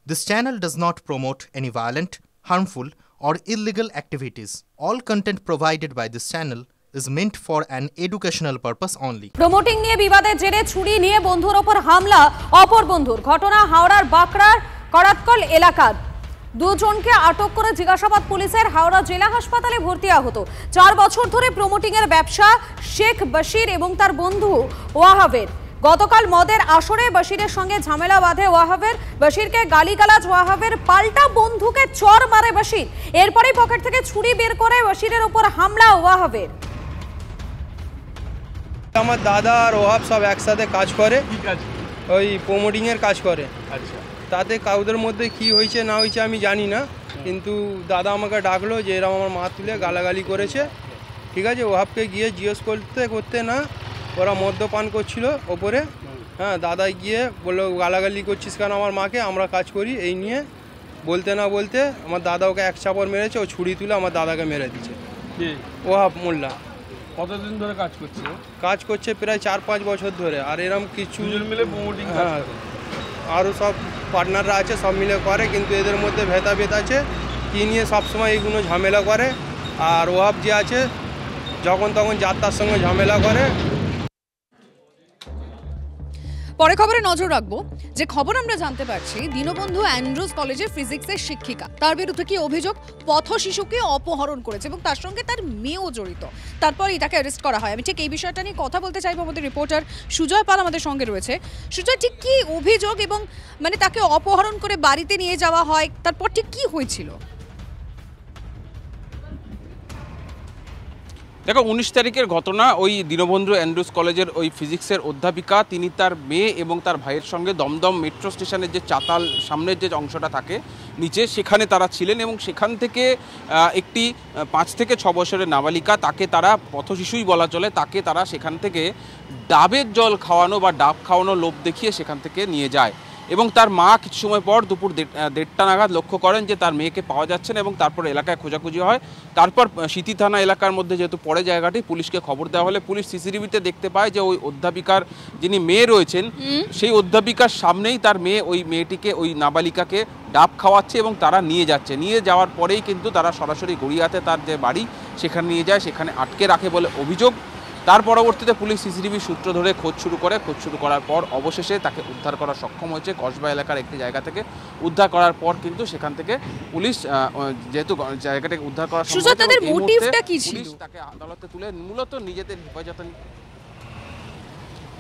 This channel does not promote any violent, harmful, or illegal activities. All content provided by this channel is meant for an educational purpose only. Promoting নিয়ে বিবাদের জেরে ছুরি নিয়ে বন্ধুর ওপর হামলা অপর বন্ধুর। ঘটনা হাওড়ার বাঁকড়ার করাতকল এলাকার। দুজনকে আটক করে জিজ্ঞাসাবাদ পুলিশের। হাওড়া জেলা হাসপাতালে ভর্তি আহত। 4 বছর ধরে প্রমোটিং এর ব্যবসা শেখ বশির এবং তার বন্ধু ওয়াহাবের। গতকাল মদের আসরে বশিরের সঙ্গে ঝামেলা বাঁধে ওয়াহাবের। বশিরকে গালিগালাজ ওয়াহাবের, পাল্টা বন্ধুকে চর মারে বশির। এরপরই পকেট থেকে ছুরি বের করে বশিরের উপর হামলা ওয়াহাবের। আমার দাদা আর ওহাব সব একসাথে কাজ করে, ওই প্রমোটিং এর কাজ করে। আচ্ছা, তাতে কাউদের মধ্যে কি হয়েছে না হয়েছে আমি জানি না, কিন্তু দাদা আমাকে ডাকলো যে এরকম আমার মা তুলে গালাগালি করেছে। ঠিক আছে, ওহাবকে গিয়ে জিজ্ঞেস করতে না, ওরা মদ্যপান করছিল ওপরে। হ্যাঁ, দাদা গিয়ে বললো গালাগালি করছিস কেন আমার মাকে, আমরা কাজ করি। এই নিয়ে বলতে না বলতে আমার দাদা ওকে এক চাপড় মেরেছে, ও ছুরি তুলে আমার দাদাকে মেরে দিচ্ছে। ওহাব মোল্লা। কতদিন ধরে কাজ করছে? কাজ করছে প্রায় 4-5 বছর ধরে। আর এরকম কিছু মিলে প্রমোটিং, হ্যাঁ, আরও সব পার্টনাররা আছে, সব মিলে করে, কিন্তু এদের মধ্যে ভেদাভেদ আছে কি নিয়ে সবসময় এইগুলো ঝামেলা করে। আর ওহাব যে আছে যখন তখন যাত্রার সঙ্গে ঝামেলা করে। পরে খবরে নজর রাখবো। যে খবর আমরা জানতে পারছি, দীনবন্ধু অ্যান্ড্রুজ কলেজের ফিজিক্সের শিক্ষিকা, তার বিরুদ্ধে কি অভিযোগ, পথ শিশুকে অপহরণ করেছে এবং তার সঙ্গে তার মেয়েও জড়িত। তারপরই তাকে অ্যারেস্ট করা হয়। আমি ঠিক এই বিষয়টা নিয়ে কথা বলতে চাইবো। আমাদের রিপোর্টার সুজয় পাল আমাদের সঙ্গে রয়েছে। সুজয়, ঠিক কি অভিযোগ এবং মানে তাকে অপহরণ করে বাড়িতে নিয়ে যাওয়া হয়, তারপর ঠিক কি হয়েছিল? দেখো, 19 তারিখের ঘটনা। ওই দীনবন্ধু অ্যান্ড্রুজ কলেজের ওই ফিজিক্সের অধ্যাপিকা, তিনি তার মেয়ে এবং তার ভাইয়ের সঙ্গে দমদম মেট্রো স্টেশনের যে চাতাল সামনের যে অংশটা থাকে নিচে, সেখানে তারা ছিলেন এবং সেখান থেকে একটি 5 থেকে 6 বছরের নাবালিকা, তাকে তারা পথশিশুই বলা চলে, তাকে তারা সেখান থেকে ডাবের জল খাওয়ানো বা ডাব খাওয়ানো লোভ দেখিয়ে সেখান থেকে নিয়ে যায় এবং তার মা কিছু সময় পর দুপুর 1:30টা নাগাদ লক্ষ্য করেন যে তার মেয়েকে পাওয়া যাচ্ছে না এবং তারপর এলাকায় খোঁজাখুঁজি হয়। তারপর সিটি থানা এলাকার মধ্যে যেহেতু পড়ে জায়গাটি, পুলিশকে খবর দেওয়া হলে পুলিশ সিসিটিভিতে দেখতে পায় যে ওই অধ্যাপিকার যিনি মেয়ে রয়েছেন, সেই অধ্যাপিকার সামনেই তার মেয়ে ওই মেয়েটিকে, ওই নাবালিকাকে ডাব খাওয়াচ্ছে এবং তারা নিয়ে যাচ্ছে। নিয়ে যাওয়ার পরেই কিন্তু তারা সরাসরি গড়িয়াতে তার যে বাড়ি সেখানে নিয়ে যায়, সেখানে আটকে রাখে বলে অভিযোগ। তার পরবর্তীতে পুলিশ সিসিটিভি সূত্র ধরে খোঁজ শুরু করে। খোঁজ শুরু করার পর অবশেষে তাকে উদ্ধার করা সক্ষম হয়েছে। কসবা এলাকার একটি জায়গা থেকে উদ্ধার করার পর কিন্তু সেখান থেকে পুলিশ, যেহেতু জায়গাটাকে উদ্ধার করা সম্ভব, তাদের মোটিভটা কি ছিল, তাকে আদালতে তুলে মূলত নিজেদের হেফাজতে।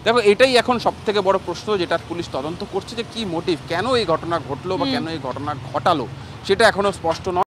দেখো, এটাই এখন সবথেকে বড় প্রশ্ন, যেটা পুলিশ তদন্ত করছে, যে কি মোটিভ, কেন এই ঘটনা ঘটলো বা কেন এই ঘটনা ঘটালো, সেটা এখনো স্পষ্ট নয়।